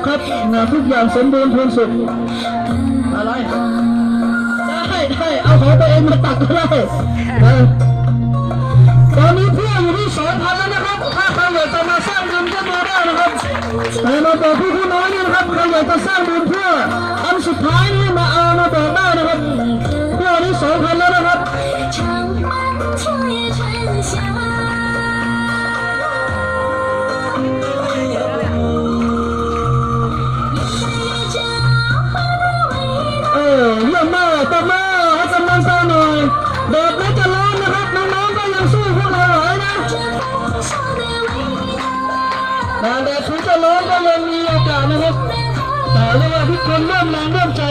ครับทุกอย่างสมบูรณ์พูนสุขอะไรได้เอาของตัวเองมาตักก็ได้ตอนนี้เพื่อนอยู่ที่2,000แล้วนะครับถ้าใครอยากจะมาสร้างบุญก็มาได้นะครับแต่มาบอกผู้น้อยนี่นะครับใครอยากจะสร้างบุญเพื่ออันสุดท้ายนี้มาเอามาบอกได้นะครับเพื่อนนี้2,000แล้วนะครับเยี่ยมมากต่อมาให้กำลังใจหน่อยแดดไม่จะร้อนนะครับน้องๆก็ยังสู้พวกเราไหวนะแดดถึงจะร้อนก็ยังมีอากาศนะครับแต่เรียกว่าทุกคนเริ่มแรงเริ่มใจ